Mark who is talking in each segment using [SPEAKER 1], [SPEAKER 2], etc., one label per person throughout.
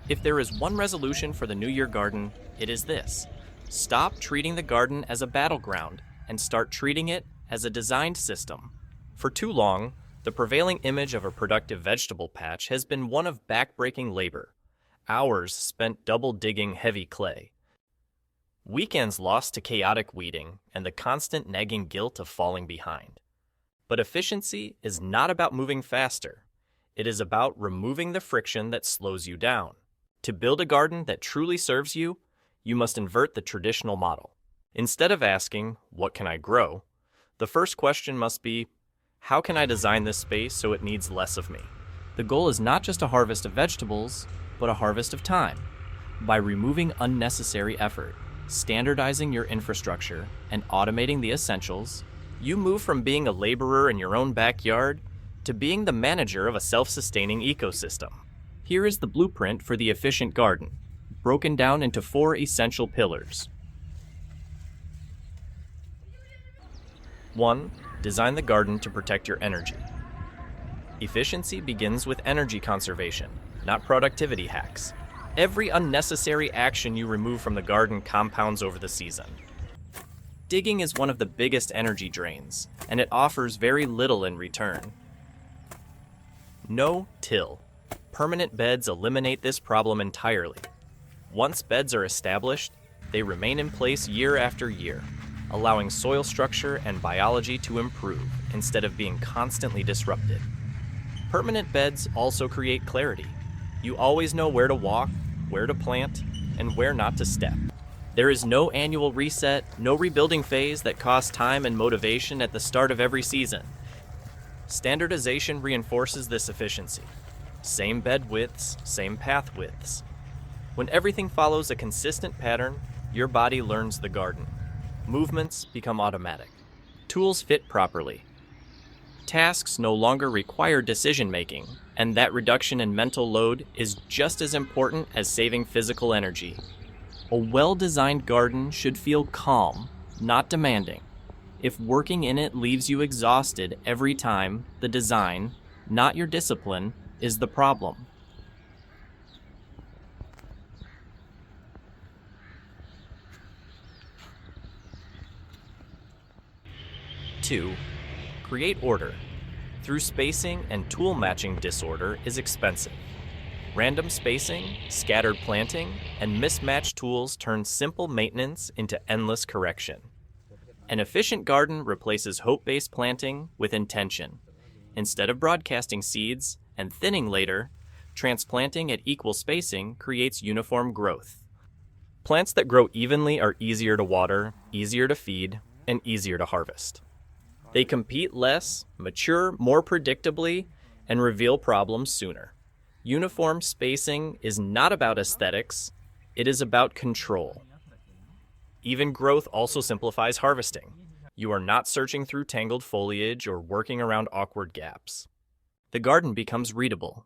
[SPEAKER 1] If there is one resolution for the New Year garden, it is this. Stop treating the garden as a battleground and start treating it as a designed system. For too long, the prevailing image of a productive vegetable patch has been one of back-breaking labor, hours spent double-digging heavy clay, weekends lost to chaotic weeding and the constant nagging guilt of falling behind. But efficiency is not about moving faster. It is about removing the friction that slows you down. To build a garden that truly serves you, you must invert the traditional model. Instead of asking, "What can I grow?" the first question must be, "How can I design this space so it needs less of me?" The goal is not just a harvest of vegetables, but a harvest of time. By removing unnecessary effort, standardizing your infrastructure, and automating the essentials, you move from being a laborer in your own backyard to being the manager of a self-sustaining ecosystem. Here is the blueprint for the efficient garden, broken down into 4 essential pillars. 1. Design the garden to protect your energy. Efficiency begins with energy conservation, not productivity hacks. Every unnecessary action you remove from the garden compounds over the season. Digging is one of the biggest energy drains, and it offers very little in return. No-till. Permanent beds eliminate this problem entirely. Once beds are established, they remain in place year after year, allowing soil structure and biology to improve instead of being constantly disrupted. Permanent beds also create clarity. You always know where to walk, where to plant, and where not to step. There is no annual reset, no rebuilding phase that costs time and motivation at the start of every season. Standardization reinforces this efficiency. Same bed widths, same path widths. When everything follows a consistent pattern, your body learns the garden. Movements become automatic. Tools fit properly. Tasks no longer require decision-making, and that reduction in mental load is just as important as saving physical energy. A well-designed garden should feel calm, not demanding. If working in it leaves you exhausted every time, the design, not your discipline, is the problem. Two, create order. Through spacing and tool matching disorder is expensive. Random spacing, scattered planting, and mismatched tools turn simple maintenance into endless correction. An efficient garden replaces hope-based planting with intention. Instead of broadcasting seeds and thinning later, transplanting at equal spacing creates uniform growth. Plants that grow evenly are easier to water, easier to feed, and easier to harvest. They compete less, mature more predictably, and reveal problems sooner. Uniform spacing is not about aesthetics, it is about control. Even growth also simplifies harvesting. You are not searching through tangled foliage or working around awkward gaps. The garden becomes readable.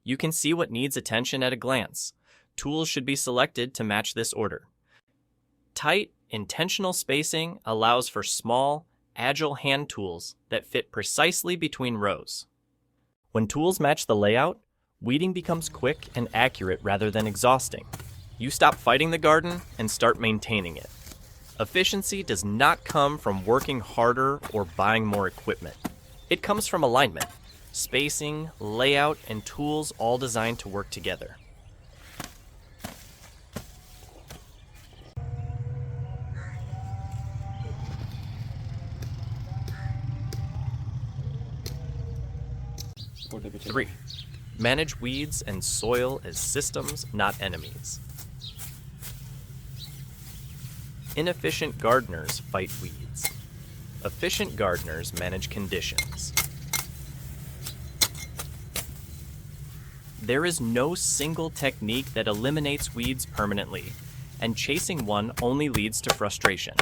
[SPEAKER 1] You can see what needs attention at a glance. Tools should be selected to match this order. Tight, intentional spacing allows for small, agile hand tools that fit precisely between rows. When tools match the layout, weeding becomes quick and accurate rather than exhausting. You stop fighting the garden and start maintaining it. Efficiency does not come from working harder or buying more equipment. It comes from alignment. Spacing, layout, and tools all designed to work together. Three, manage weeds and soil as systems, not enemies. Inefficient gardeners fight weeds. Efficient gardeners manage conditions. There is no single technique that eliminates weeds permanently, and chasing one only leads to frustration.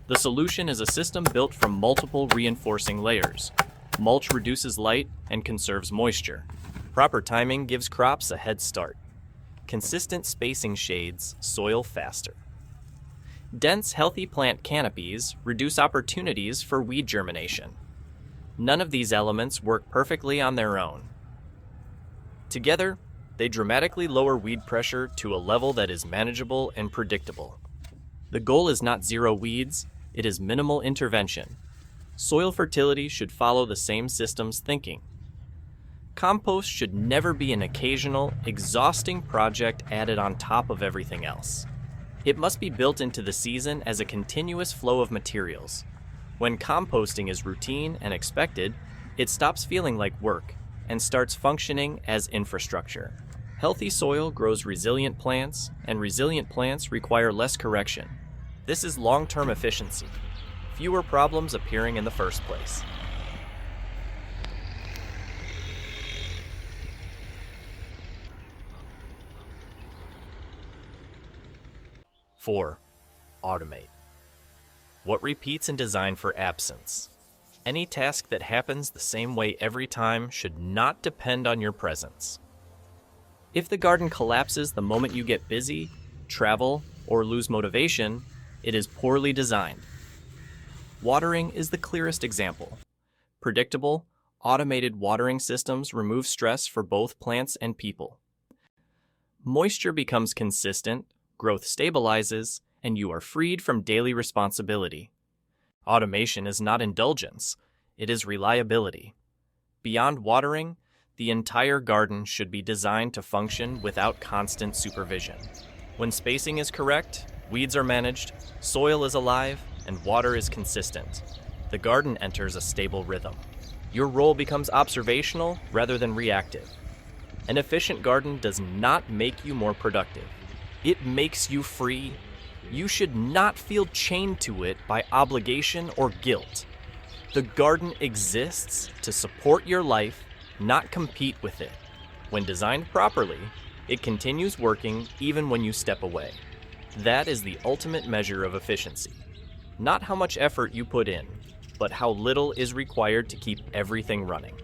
[SPEAKER 1] The solution is a system built from multiple reinforcing layers. Mulch reduces light and conserves moisture. Proper timing gives crops a head start. Consistent spacing shades soil faster. Dense, healthy plant canopies reduce opportunities for weed germination. None of these elements work perfectly on their own. Together, They dramatically lower weed pressure to a level that is manageable and predictable. The goal is not zero weeds, it is minimal intervention. Soil fertility should follow the same system's thinking. Compost should never be an occasional, exhausting project added on top of everything else. It must be built into the season as a continuous flow of materials. When composting is routine and expected, it stops feeling like work and starts functioning as infrastructure. Healthy soil grows resilient plants, and resilient plants require less correction. This is long-term efficiency, fewer problems appearing in the first place. Four, automate. What repeats in design for absence? Any task that happens the same way every time should not depend on your presence. If the garden collapses the moment you get busy, travel, or lose motivation, it is poorly designed. Watering is the clearest example. Predictable, automated watering systems remove stress for both plants and people. Moisture becomes consistent, growth stabilizes, and you are freed from daily responsibility. Automation is not indulgence, it is reliability. Beyond watering, the entire garden should be designed to function without constant supervision. When spacing is correct, weeds are managed, soil is alive, and water is consistent. The garden enters a stable rhythm. Your role becomes observational rather than reactive. An efficient garden does not make you more productive. It makes you free. You should not feel chained to it by obligation or guilt. The garden exists to support your life, not compete with it. When designed properly, it continues working even when you step away. That is the ultimate measure of efficiency. Not how much effort you put in, but how little is required to keep everything running.